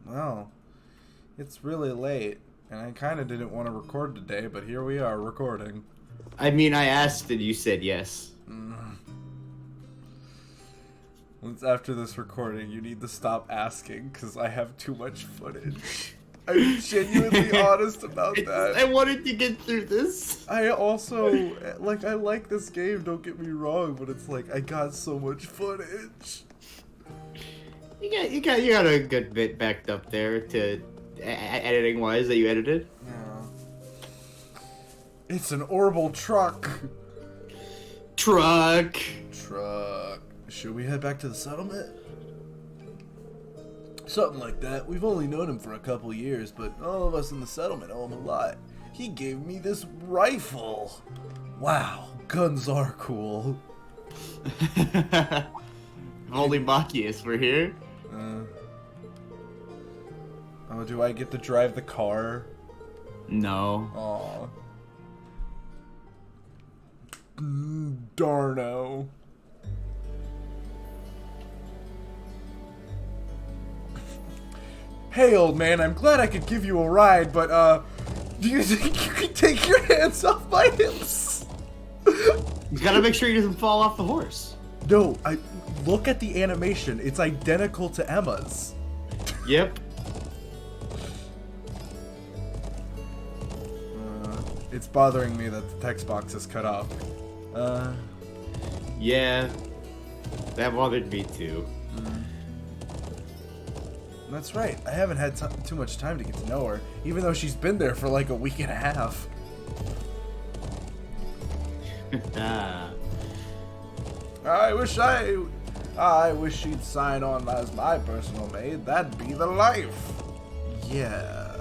Well, it's really late, and I kind of didn't want to record today, but here we are recording. I mean, I asked and you said yes. Once after this recording, you need to stop asking, because I have too much footage. I'm genuinely honest about that. I wanted to get through this. I also, I like this game, don't get me wrong, but it's like, I got so much footage. You got a good bit backed up there to editing wise that you edited. Yeah. It's an orbital truck. Truck. Should we head back to the settlement? Something like that. We've only known him for a couple years, but all of us in the settlement owe him a lot. He gave me this rifle. Wow, guns are cool. Holy Machias, we're here. Oh, do I get to drive the car? No. Aw. Darno. Hey, old man, I'm glad I could give you a ride, but, do you think you could take your hands off my hips? You gotta make sure he doesn't fall off the horse. No, look at the animation. It's identical to Emma's. Yep. It's bothering me that the text box is cut off. Yeah. That bothered me too. That's right. I haven't had too much time to get to know her, even though she's been there for like a week and a half. I wish she'd sign on as my personal maid. That'd be the life. Yeah.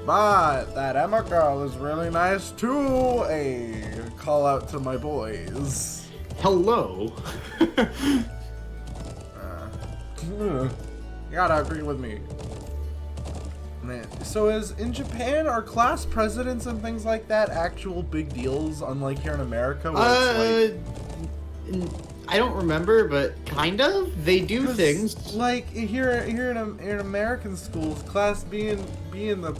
But that Emma girl is really nice too. A call out to my boys. Hello. You gotta agree with me. Man, so in Japan, are class presidents and things like that actual big deals, unlike here in America? Where it's like, I don't remember, but kind of. They do things like here in American schools, being the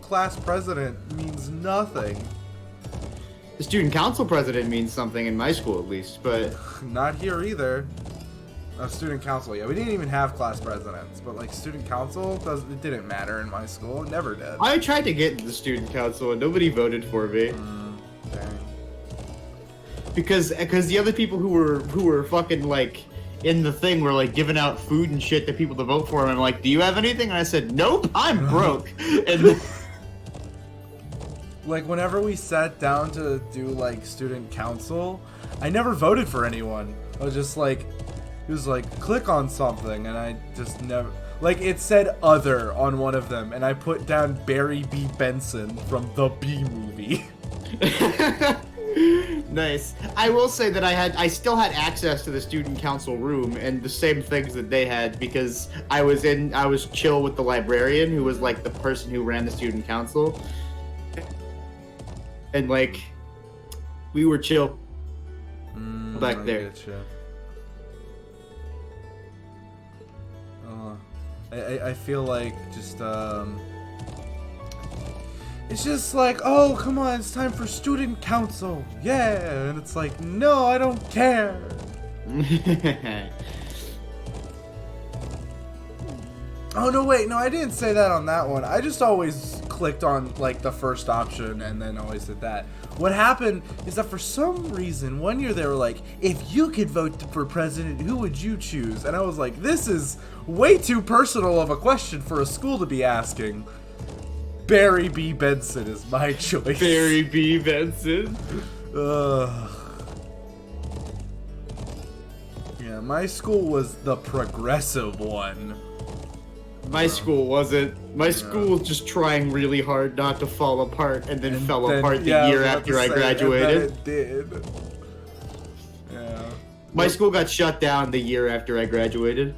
class president means nothing. The student council president means something in my school, at least, but not here either. Student council, yeah, we didn't even have class presidents, but like student council it didn't matter in my school. It never did. I tried to get into the student council and nobody voted for me. Dang. Because the other people who were fucking like in the thing were like giving out food and shit to people to vote for, and I'm like, do you have anything? And I said, nope, I'm broke. And like whenever we sat down to do like student council, I never voted for anyone. I was just like, it was like, click on something, and I just never... Like, it said other on one of them, and I put down Barry B. Benson from the B movie. Nice. I will say that I still had access to the student council room and the same things that they had, because I was chill with the librarian, who was like the person who ran the student council. And like, we were chill back there. I feel like just, it's just like, oh, come on, it's time for student council. Yeah, and it's like, no, I don't care. Oh, no, wait, no, I didn't say that on that one. I just always clicked on, like, the first option and then always did that. What happened is that for some reason, one year they were like, if you could vote for president, who would you choose? And I was like, this is way too personal of a question for a school to be asking. Barry B. Benson is my choice. Barry B. Benson? Ugh. Yeah, my school was the progressive one. My school wasn't. My school was just trying really hard not to fall apart, and then fell apart the year after I graduated. And then it did. Yeah. My school got shut down the year after I graduated.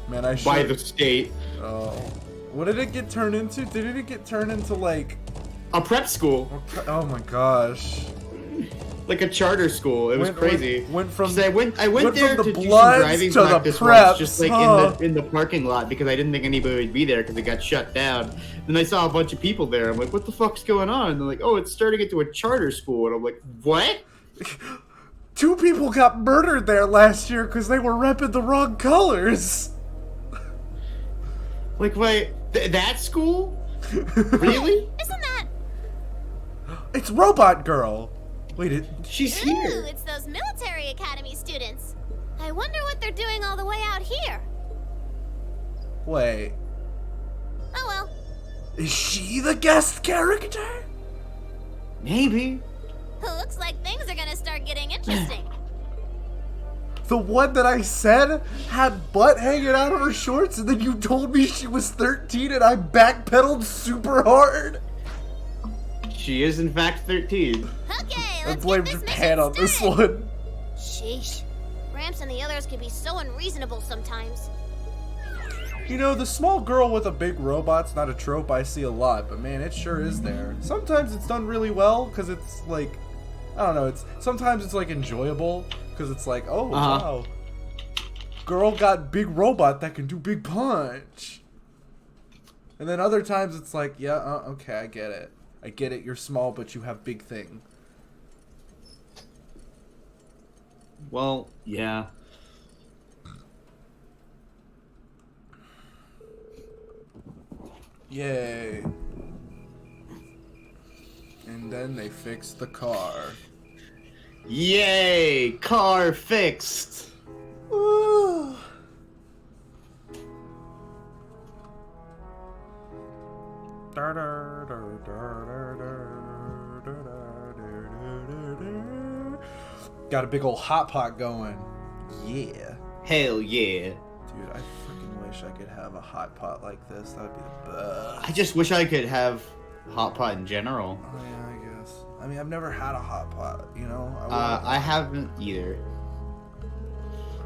Man, by the state. Oh. What did it get turned into? Didn't it get turned into like a prep school? Oh my gosh. like a charter school. It was crazy. Went from 'Cause I went there from to the do some Bloods driving to the practice preps, once, just like in the parking lot because I didn't think anybody would be there because it got shut down. Then I saw a bunch of people there. I'm like, what the fuck's going on? And they're like, oh, it's starting into a charter school. And I'm like, what? 2 people got murdered there last year because they were repping the wrong colors. Like, wait, that school? Really? Isn't that? It's Robot Girl. Wait, She's Ooh, here. it's those military academy students. I wonder what they're doing all the way out here. wait. Oh well. Is she the guest character? Maybe. Looks like things are gonna start getting interesting. The one that I said had butt hanging out of her shorts, and then you told me she was 13, and I backpedaled super hard. She is, in fact, 13. Okay, I let's blame get this Japan mission on this started. one. Sheesh. Gramps and the others can be so unreasonable sometimes. You know, the small girl with a big robot's not a trope I see a lot, but man, it sure is there. Sometimes it's done really well, because it's like, I don't know, sometimes it's like enjoyable, because it's like, oh, wow. Girl got big robot that can do big punch. And then other times it's like, yeah, okay, I get it. I get it, you're small, but you have big thing. Well, yeah. Yay. And then they fixed the car. Yay! Car fixed! Ooh. Got a big old hot pot going. Yeah. Hell yeah. Dude, I freaking wish I could have a hot pot like this. That would be the best. I just wish I could have hot pot in general. Oh yeah, I guess. I mean, I've never had a hot pot, you know? I haven't either.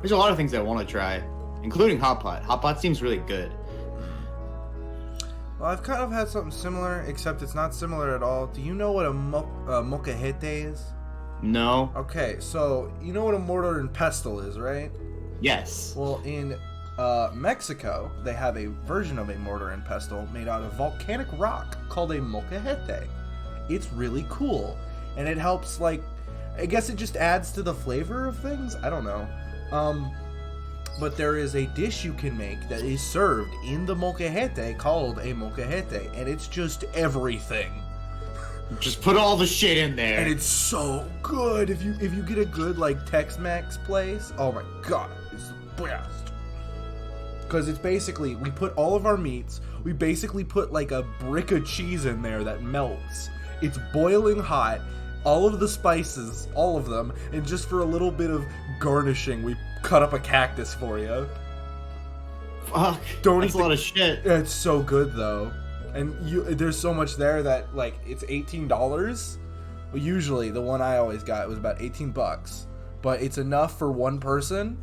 There's a lot of things I want to try, including hot pot. Hot pot seems really good. Well, I've kind of had something similar, except it's not similar at all. Do you know what a molcajete is? No. Okay, so you know what a mortar and pestle is, right? Yes. Well, in Mexico, they have a version of a mortar and pestle made out of volcanic rock called a molcajete. It's really cool, and it helps, like, I guess it just adds to the flavor of things? I don't know. But there is a dish you can make that is served in the molcajete called a molcajete, and it's just everything. Just put all the shit in there. And it's so good. If you get a good like Tex-Mex place, oh my god, it's the best. Because it's basically, we put all of our meats, we basically put like a brick of cheese in there that melts. It's boiling hot, all of the spices, all of them, and just for a little bit of garnishing, we cut up a cactus for you. Fuck. That's a lot of shit. It's so good though. And there's so much there that, like, it's $18. Well, usually, the one I always got was about 18 bucks. But it's enough for one person.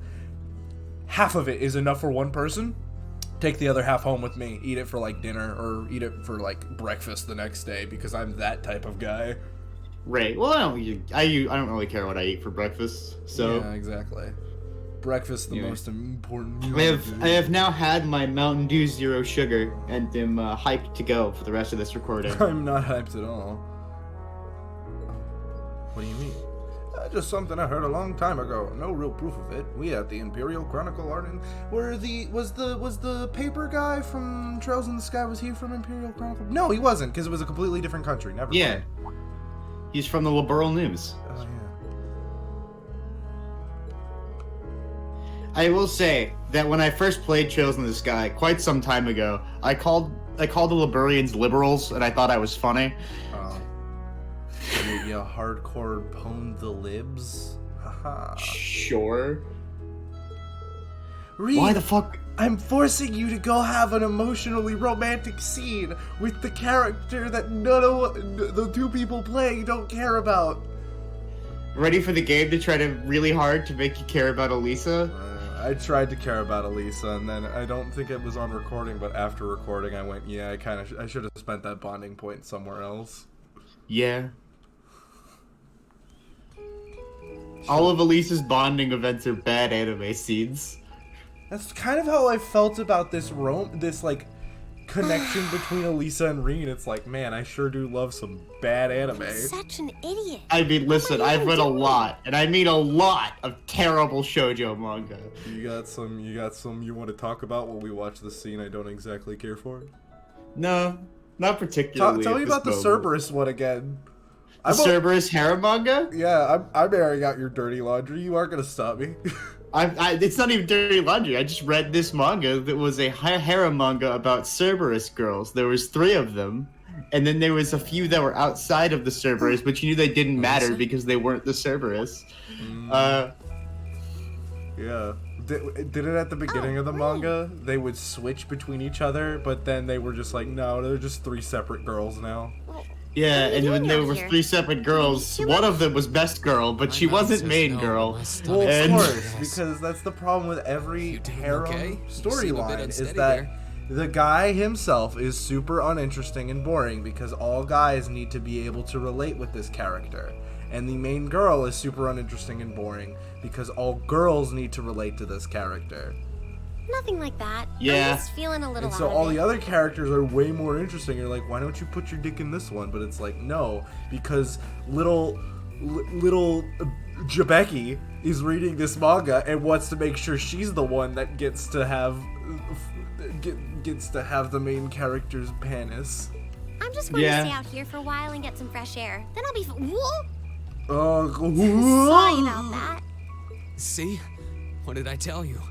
Half of it is enough for one person. Take the other half home with me. Eat it for, like, dinner. Or eat it for, like, breakfast the next day. Because I'm that type of guy. Right. Well, I don't really care what I eat for breakfast. So. Yeah, exactly. Breakfast, the most important meal. I have now had my Mountain Dew Zero Sugar and am hyped to go for the rest of this recording. I'm not hyped at all. What do you mean? Just something I heard a long time ago. No real proof of it. We at the Imperial Chronicle Arden was the paper guy from Trails in the Sky, was he from Imperial Chronicle? No, he wasn't, because it was a completely different country. Never Yeah. mind. He's from the Liberal News. Oh yeah. I will say that when I first played Trails in the Sky quite some time ago, I called the Librarians liberals, and I thought I was funny. Maybe a hardcore pwned the libs? Haha. Sure. Reed, Why the fuck? I'm forcing you to go have an emotionally romantic scene with the character that none of the 2 people playing don't care about. Ready for the game to try to really hard to make you care about Elisa? I tried to care about Elisa, and then I don't think it was on recording, but after recording I went, yeah, I should have spent that bonding point somewhere else. Yeah. All of Elisa's bonding events are bad anime scenes. That's kind of how I felt about this like connection between Elisa and Reen. It's like, man, I sure do love some bad anime. You're such an idiot. I mean, listen, I've read a lot, and I mean a lot of terrible shoujo manga. You got some you want to talk about when we watch the scene I don't exactly care for? No, not particularly. Tell me at about the this moment. Cerberus one again. The Cerberus harem manga? Yeah, I'm airing out your dirty laundry. You aren't gonna stop me. It's not even dirty laundry. I just read this manga that was a harem manga about Cerberus girls. There was 3 of them, and then there was a few that were outside of the Cerberus, but you knew they didn't matter because they weren't the Cerberus. Yeah. Did it at the beginning of the manga? They would switch between each other, but then they were just like, no, they're just 3 separate girls now. Yeah, and when there were 3 separate girls, one of them was best girl, but she wasn't main girl. Well, of course, because that's the problem with every harem storyline, is that the guy himself is super uninteresting and boring because all guys need to be able to relate with this character. And the main girl is super uninteresting and boring because all girls need to relate to this character. Nothing like that. Yeah. I'm just feeling a little And so out all of the it. other characters are way more interesting. You're like, why don't you put your dick in this one? But it's like, no, because little Jabeki is reading this manga and wants to make sure she's the one that gets to have the main character's penis. I'm just going to stay out here for a while and get some fresh air. Then I'll be. Whoa! Sorry about that. See? What did I tell you?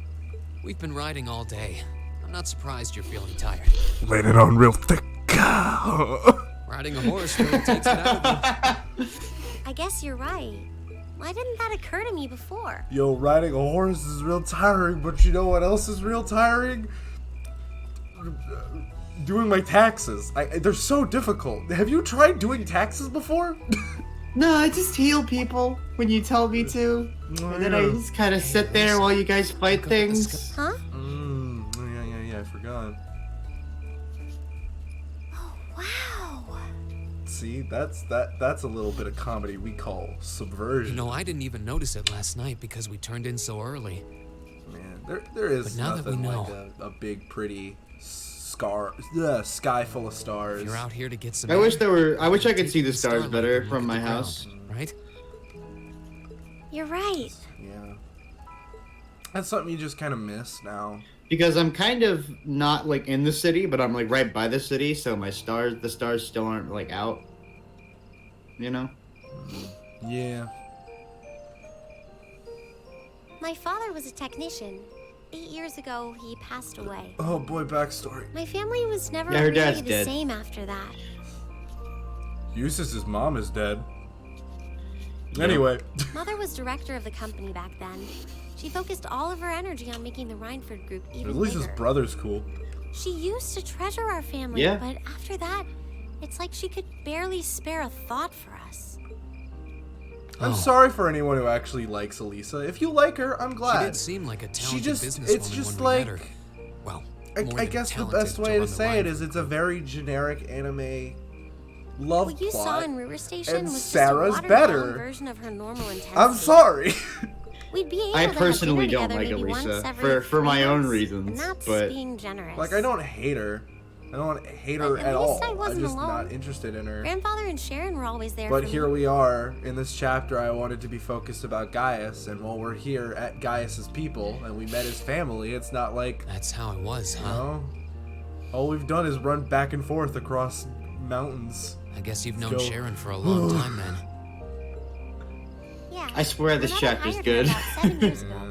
We've been riding all day. I'm not surprised you're feeling tired. Laid it on real thick. Riding a horse really takes it out of you. I guess you're right. Why didn't that occur to me before? Yo, riding a horse is real tiring, but you know what else is real tiring? Doing my taxes. They're so difficult. Have you tried doing taxes before? No, I just heal people when you tell me to. And then I just kind of sit there while you guys fight things. Huh? Yeah, I forgot. Oh, wow. See, that's a little bit of comedy we call subversion. You know, I didn't even notice it last night because we turned in so early. Man, there is But now that we nothing like know- a big, pretty sky full of stars. If you're out here to get some I wish air, I wish I could see the Starlight stars better and from look my at the house. ground, right? You're right. Yeah. That's something you just kind of miss now. Because I'm kind of not like in the city, but I'm like right by the city, so the stars still aren't like out. You know? Yeah. My father was a technician. 8 years ago, he passed away. Oh boy, backstory. My family was never Yeah, her dad's really the dead. same after that. Eustace's mom is dead. Anyway. Mother was director of the company back then. She focused all of her energy on making the Rhineford group even At least bigger. his brother's cool. She used to treasure our family, Yeah. but after that, it's like she could barely spare a thought for us. I'm Oh. sorry for anyone who actually likes Elisa. If you like her, I'm She glad. did seem like a talented She just, businesswoman it's just when we like, met her. Well, more I than guess the talented best way to run the say it line is for it's a very generic anime love What you plot. saw in River Station and was Sarah's just a watered-down better. version of her normal intensity. I'm sorry. We'd be able I to have personally dinner don't together like maybe Elisa once every for 3 my own months, reasons, and that's but being generous. Like, I don't hate her. I don't hate her But at at least all. I I'm wasn't just alone. not interested in her. Grandfather and Sharon were always there But for here me. we are in this chapter. I wanted to be focused about Gaius, and while we're here at Gaius's people and we met his family, it's not like, That's how it was, you huh? know, all we've done is run back and forth across mountains. I guess you've known Go. Sharon for a long time then. Yeah. I swear this My mother chapter's hired good. her about 7 years ago.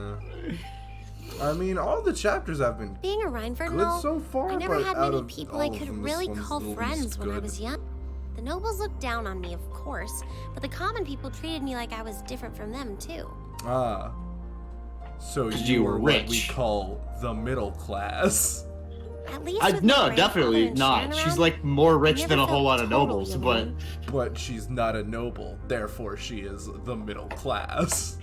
I mean, all the chapters have been Being a Rhineford good noble, so far, I never but had out many of people all I of could them, really this one's call the least friends when I good. was young. The nobles looked down on me, of course, but the common people treated me like I was different from them, too. Ah. So 'Cause you you were were what we rich. call the middle class. At least with my No, grandfather definitely and not. Sharon She's around, like more I rich never than a whole felt lot of totally nobles, but alone. But she's not a noble, therefore she is the middle class.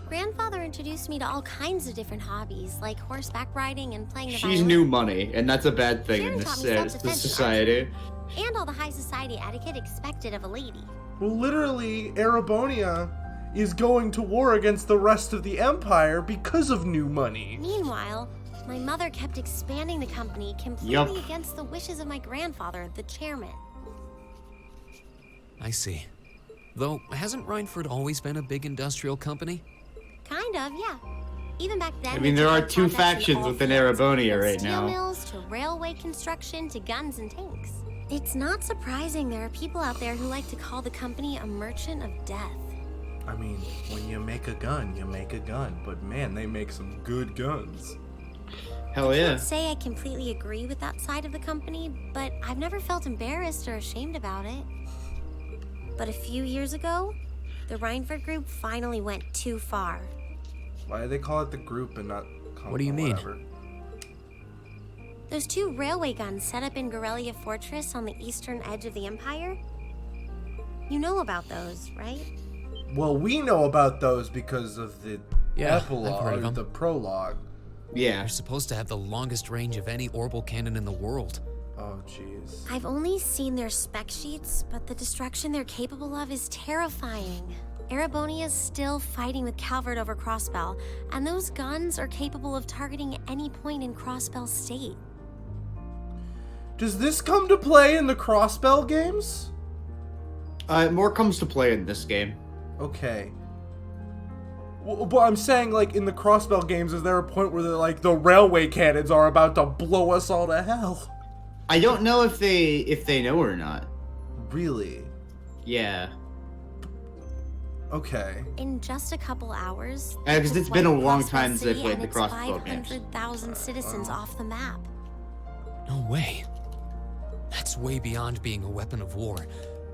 Grandfather introduced me to all kinds of different hobbies, like horseback riding and playing the she's violin, new money, and that's a bad thing in Sharon this, taught me this self-defense and society. and all the high society etiquette expected of a lady. Well, literally, Erebonia is going to war against the rest of the empire because of new money. Meanwhile, my mother kept expanding the company completely against the wishes of my grandfather, the chairman. I see. Though, hasn't Rhineford always been a big industrial company? Kind of, yeah. Even back then, I mean, there are two factions within Erebonia right now. Steel mills to railway construction to guns and tanks. It's not surprising there are people out there who like to call the company a merchant of death. I mean, when you make a gun, you make a gun. But man, they make some good guns. Hell yeah. I can't say I completely agree with that side of the company, but I've never felt embarrassed or ashamed about it. But a few years ago, the Rhineford group finally went too far. Why do they call it the group and not What do you mean? whatever? Those 2 railway guns set up in Gorelia Fortress on the eastern edge of the Empire? You know about those, right? Well, we know about those because of the Yeah, I've heard epilogue, of 'em. the prologue. Yeah. They're supposed to have the longest range of any orbital cannon in the world. Oh, jeez. I've only seen their spec sheets, but the destruction they're capable of is terrifying. Erebonia's still fighting with Calvert over Crossbell, and those guns are capable of targeting any point in Crossbell State. Does this come to play in the Crossbell games? More comes to play in this game. Okay. Well, but I'm saying, like, in the Crossbell games, is there a point where they're like, the railway cannons are about to blow us all to hell? I don't know if they know or not. Really? Yeah. Okay. In just a couple hours, Because it's been a long time since they I played the Crossbell games. 500,000 citizens off the map. No way. That's way beyond being a weapon of war.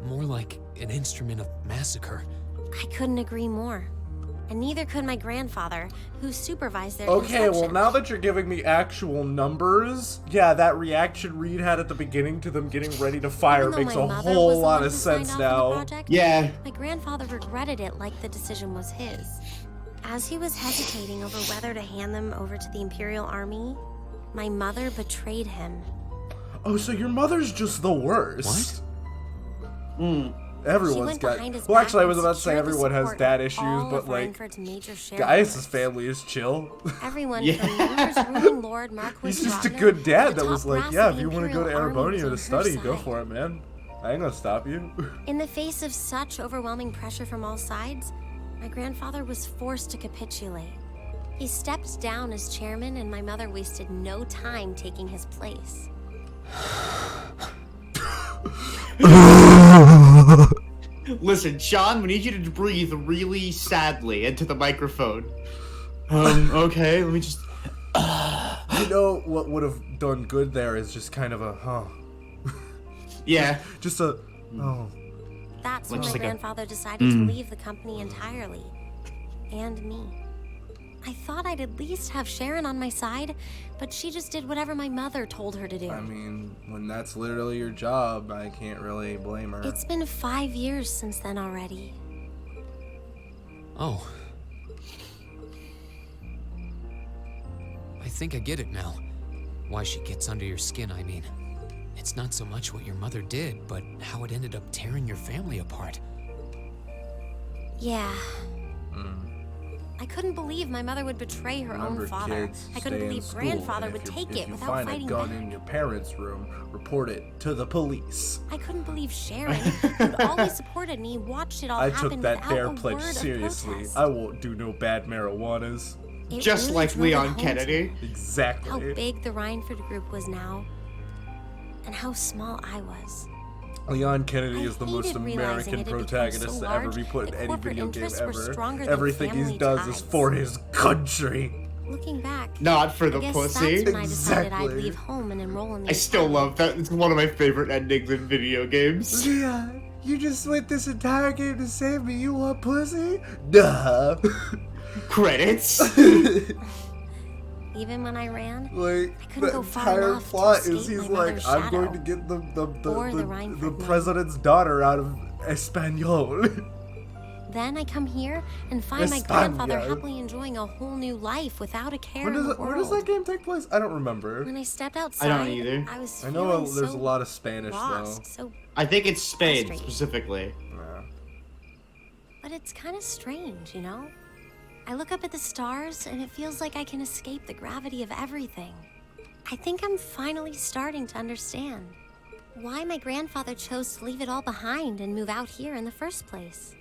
More like an instrument of massacre. I couldn't agree more. And neither could my grandfather, who supervised their Okay, well, construction. now that you're giving me actual numbers, yeah, that reaction Reed had at the beginning to them getting ready to fire Even though makes my a mother was whole the lot one of who signed sense off on the now. project, Yeah. my grandfather regretted it like the decision was his. As he was hesitating over whether to hand them over to the Imperial Army, my mother betrayed him. Oh, so your mother's just the worst. Hmm. She Everyone's went got. behind his Well, back actually, I and was about to say secured the everyone has support dad of issues, all but of like, Rhineford's major Gaius' shareholders. family is chill. Everyone Yeah. from Rumor's ruling lord Marquis He's just a Rotner good to dad the that was top like, brass yeah, of if the you want to go to Imperial Army was Erebonia on to her study, go side. for it, man. I ain't gonna stop you. In the face of such overwhelming pressure from all sides, my grandfather was forced to capitulate. He stepped down as chairman, and my mother wasted no time taking his place. Listen, Sean, we need you to breathe really sadly into the microphone. Okay, let me just... You know what would have done good there is just kind of a Yeah. just a oh. That's when Looks my like a- grandfather decided to leave the company entirely. And me. I thought I'd at least have Sharon on my side, but she just did whatever my mother told her to do. I mean, when that's literally your job, I can't really blame her. It's been 5 years since then already. Oh. I think I get it now. Why she gets under your skin, I mean. It's not so much what your mother did, but how it ended up tearing your family apart. Yeah. I couldn't believe my mother would betray her Remember, own father. kids, I couldn't stay in believe school, grandfather and would if take if it you without find fighting a gun back. in your parents' room, report it to the police. I couldn't believe Sharon, who'd always supported me, watched it all I happen took that without dare a pledge word of seriously. protest. I won't do no bad marijuanas. It Just really like drove it Leon home to Kennedy. me Exactly. how big the Rhineford group was now, and how small I was. Leon Kennedy I is the most hated realizing American it had become protagonist so to ever large be put in that any corporate video game interests were ever. stronger than Everything he family does ties. is for his country. Looking back, Not for I the guess pussy. that's when I decided I'd Exactly. leave home and enroll in the I still academy. love that. It's one of my favorite endings in video games. Yeah, you just went this entire game to save me. You want pussy? Duh. Credits. Even when I ran, Like I couldn't the go far entire enough to plot is escape he's my like, mother's I'm going to shadow. get Or the Rhineford the man. president's daughter out of Espanol. then I come here and find my grandfather España. happily enjoying a whole new life without a care Where in does the where world. does that game take place? I don't remember. When I stepped outside, I don't either. I was I feeling know there's so a lot of Spanish lost, though. so I think it's Spain, Frustrating. specifically. Yeah. but it's kind of strange, you know? I look up at the stars and it feels like I can escape the gravity of everything. I think I'm finally starting to understand why my grandfather chose to leave it all behind and move out here in the first place.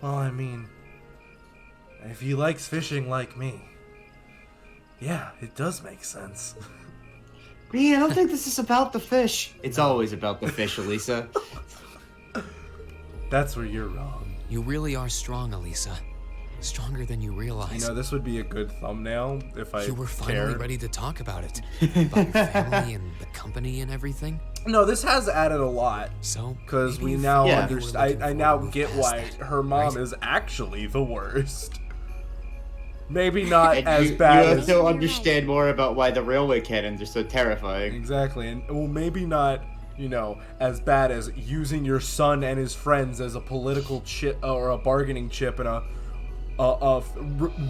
Well, I mean, if he likes fishing like me, yeah, it does make sense. Me, I don't think this is about the fish. It's always about the fish, Elisa. That's where you're wrong. You really are strong, Elisa. Stronger than you realize. You know, this would be a good thumbnail if I You were finally cared. ready to talk about it. About your family and the company and everything. No, this has added a lot. So, Because maybe we you now felt Yeah. you were looking I now for a move get past why that, her mom right? is actually the worst. Maybe not And as you bad have as... to understand more about why the railway cannons are so terrifying. Exactly, and well, maybe not, you know, as bad as using your son and his friends as a political chip or a bargaining chip in a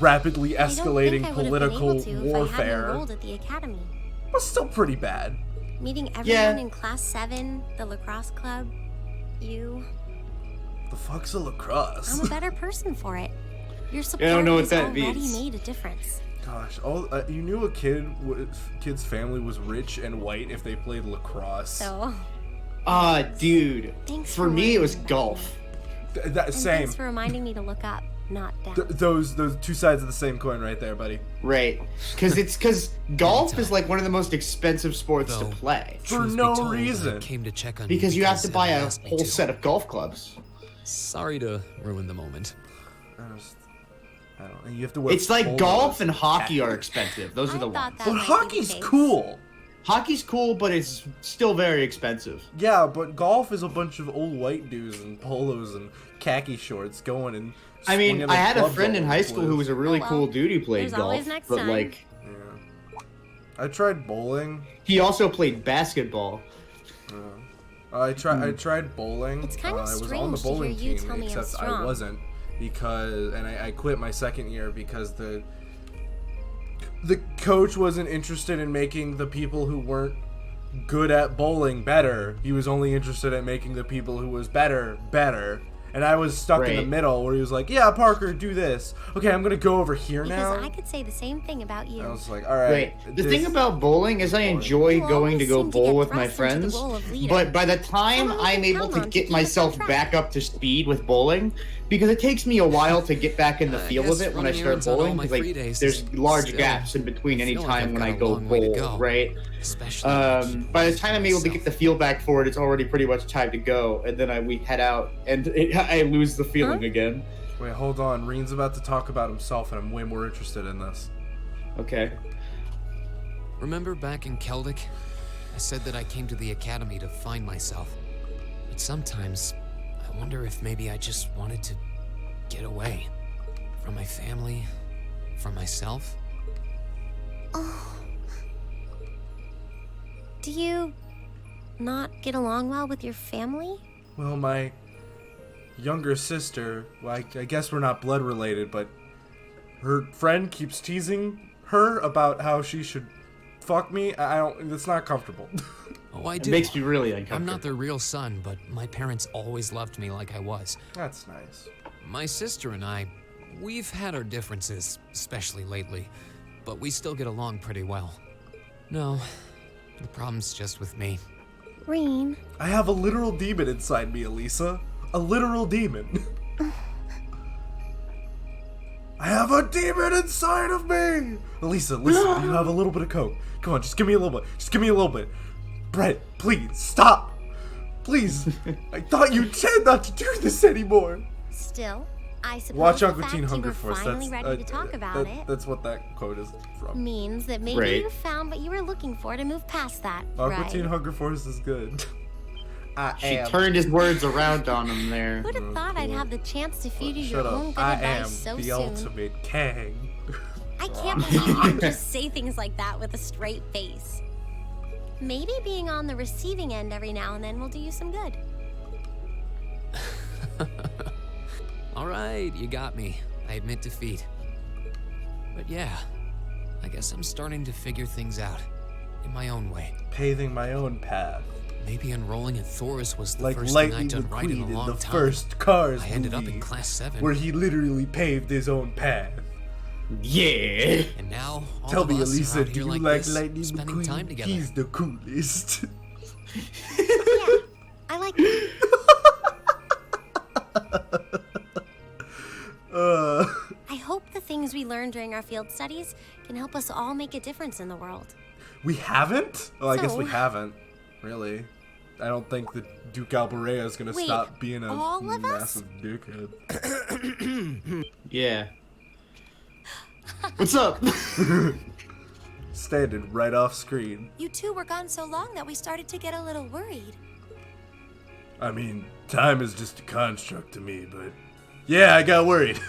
rapidly escalating I don't think I would have been political able to if I hadn't warfare. enrolled at the academy. Was still pretty bad. Meeting everyone Yeah. in class 7, the lacrosse club, you. The fuck's a lacrosse? I'm a better person for it. Your support don't know what has that already means. made a difference. Gosh, you knew a kid's family was rich and white if they played lacrosse. So, Dude. thanks For me, it was reminding me. golf. And Same. thanks for reminding me to look up, not down. Those two sides of the same coin right there, buddy. Right. Because golf is like one of the most expensive sports to Though, play. For truth be no told, I reason. came to check on Because you have to buy Emma a asked me whole to. set of golf clubs. Sorry to ruin the moment. I don't know. You have to wear It's like polos. golf and hockey are expensive. Those I are the thought ones. that But might be hockey's the case. cool. Hockey's cool, but it's still very expensive. Yeah, but golf is a bunch of old white dudes in polos and khaki shorts going and. I mean, swinging I the had a clubs friend all in over high the school who place. was a really Oh, well. cool dude who played There's golf, always next but time. like Yeah. I tried bowling. he also played basketball. I tried bowling. It's kind of I was on the strange to hear bowling you team, tell me I'm except I strong. wasn't because, and I quit my second year because the coach wasn't interested in making the people who weren't good at bowling better. He was only interested in making the people who was better. And I was stuck in the Right. middle where he was like, "Yeah, Parker, do this." Okay, I'm gonna go over here Because now. I could say the same thing about you. I was like, "All right." Right. The thing about bowling is I enjoy You going to always go seem to bowl get with my thrust into the friends, role of leader. but by the time Someone I'm you can able count to on to get keep us on myself track. back up to speed with bowling, because it takes me a while to get back in the I feel guess of it when I running start errands on all bowling, my because free days there's is large still- gaps in between I any feel like time I've when got I a go long way to bowl, go. right? Especially By the time I'm able to get the feel back for it, it's already pretty much time to go, and then we head out, and I lose the feeling again. Wait, hold on. Reen's about to talk about himself, and I'm way more interested in this. Okay. Remember back in Keldic? I said that I came to the academy to find myself. But sometimes, I wonder if maybe I just wanted to get away. From my family, from myself. Do you not get along well with your family? Well, my younger sister, well, I guess we're not blood related, but her friend keeps teasing her about how she should fuck me. I don't, it's not comfortable. Oh, I It do. makes me really I'm uncomfortable. not their real son, but my parents always loved me like I was. That's nice. My sister and I, we've had our differences, especially lately, but we still get along pretty well. No, the problem's just with me. Reen, I have a literal demon inside me, Elisa. A literal demon. I have a demon inside of me! Elisa, listen, you have a little bit of coke. Come on, just give me a little bit. Just give me a little bit. Brett, please, stop! Please! I thought you said not to do this anymore! still, I suppose Watch the Aqua fact Teen you Hunger were Force. finally That's, ready to talk about it That's what that quote is from. means that maybe Right. you found what you were looking for to move past that, Aqua right? Teen Hunger Force is good. I She am. turned his words around on him there. Who'd have thought I'd have the chance to feed you Shut your own up. good I am advice so the soon? ultimate Kang. I can't believe you can just say things like that with a straight face. Maybe being on the receiving end every now and then will do you some good. All right, you got me. I admit defeat. But yeah, I guess I'm starting to figure things out in my own way. Paving my own path. Maybe enrolling in Thoris was the Like first thing Lightning I'd done right in McQueen a in long the time. first Cars I ended up movie, in Class 7. where he literally paved his own path. Yeah. And now, all Tell of me, us are Elisa, out do here you like like this, Lightning spending time McQueen? together. He's the coolest. Yeah, I like it. I hope the things we learned during our field studies can help us all make a difference in the world. We haven't? Oh, I guess we So- haven't. Really. I don't think that Duke Alberea is gonna Wait, stop being a all of us? massive dickhead. Yeah. What's up? Standing right off screen. You two were gone so long that we started to get a little worried. I mean, time is just a construct to me, but yeah, I got worried.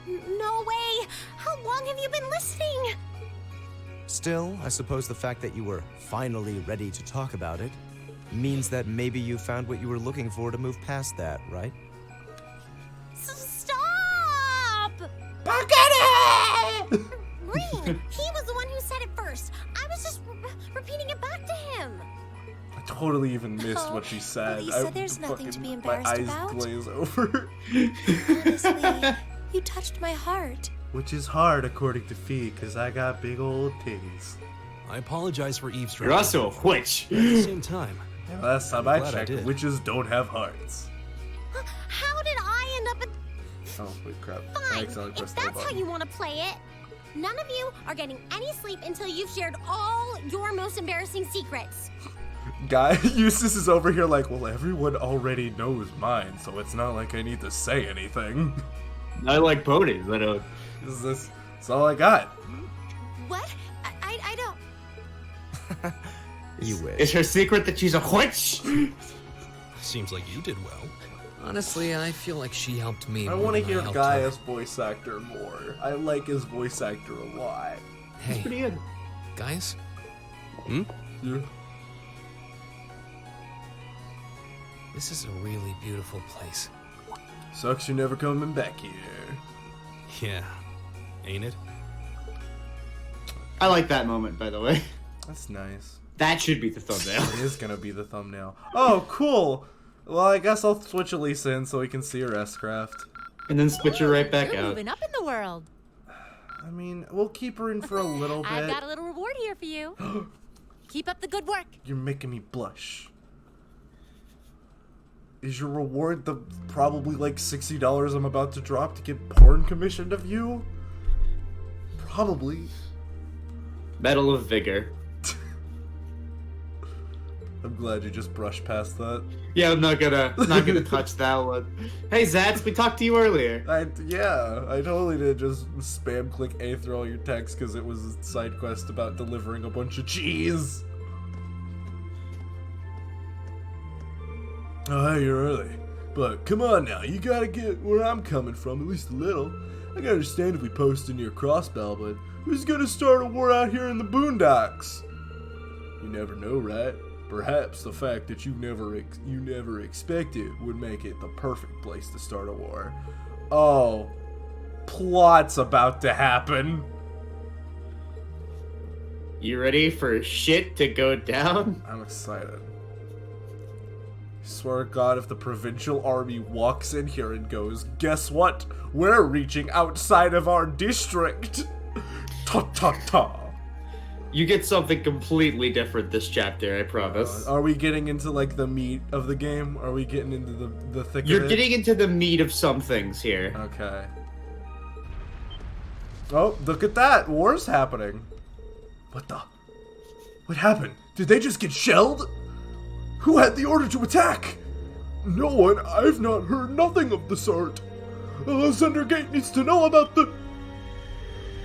No way! How long have you been listening? Still, I suppose the fact that you were finally ready to talk about it means that maybe you found what you were looking for to move past that, right? Stop! Bucket! Green, he was the one who said it first. I was just repeating it back to him. I totally even missed Oh, what she said. Lisa, there's nothing to be embarrassed my eyes about. glaze over. Honestly, you touched my heart. Which is hard according to Fee, because I got big old titties. I apologize for eavesdropping. You're also a witch. At the same time, And last time I glad I checked, did. witches don't have hearts. How did I end up in... Oh, wait, crap. I Fine, accidentally if pressed the that's how button. you want to play it. None of you are getting any sleep until you've shared all your most embarrassing secrets. Guy, Eustace is over here like, well, everyone already knows mine, so it's not like I need to say anything. I like ponies. I don't. That's all I got. What? I don't. You wish. Is her secret that she's a witch? seems like you did well. Honestly, I feel like she helped me. I more want to than hear helped Gaius' her. voice actor more. I like his voice actor a lot. Hey, Pretty good. Gaius? Yeah. This is a really beautiful place. Sucks you're never coming back here. Yeah, ain't it? I like that moment, by the way. That's nice. That should be the thumbnail. It is gonna be the thumbnail. Oh, cool. Well, I guess I'll switch Elisa in so we can see her S-craft. And then switch her right back You're out. moving up in the world. I mean, we'll keep her in for a little bit. I've got a little reward here for you. Keep up the good work. You're making me blush. Is your reward the probably like $60 I'm about to drop to get porn commissioned of you? Probably. Medal of Vigor. I'm glad you just brushed past that. Yeah, I'm not gonna touch that one. Hey Zats, we talked to you earlier. I totally did just spam click A through all your texts because it was a side quest about delivering a bunch of cheese. Oh, hey, you're early. But come on now, you gotta get where I'm coming from, at least a little. I can understand if we post near Crossbell, but who's gonna start a war out here in the boondocks? You never know, right? Perhaps the fact that you never expected would make it the perfect place to start a war. Oh, plot's about to happen. You ready for shit to go down? I'm excited. Swear to God, if the provincial army walks in here and goes, guess what? We're reaching outside of our district. Ta ta ta. You get something completely different this chapter, I promise. Are we getting into like the meat of the game? Are we getting into the thick You're of it? getting into the meat of some things here. Okay. Oh, look at that. War's happening. What the? What happened? Did they just get shelled? Who had the order to attack? No one. I've not heard nothing of the sort. Zendergate needs to know about the...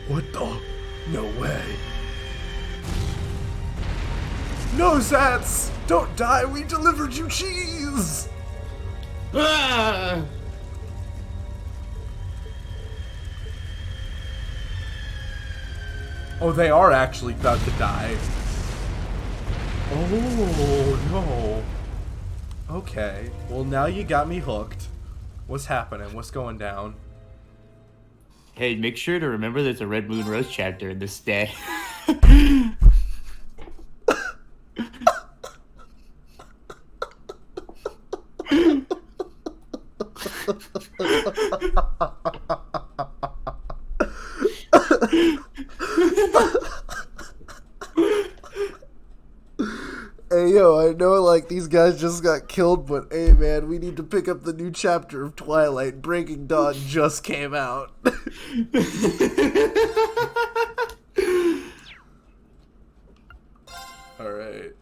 What the? No way. No, Zats! Don't die, we delivered you cheese! Ah! Oh, they are actually about to die. Oh, no. Okay. Well, now you got me hooked. What's happening? What's going down? Hey, make sure to remember there's a Red Moon Rose chapter in this day. Hey, yo, I know, like, these guys just got killed, but hey, man, we need to pick up the new chapter of Twilight. Breaking Dawn just came out. Alright.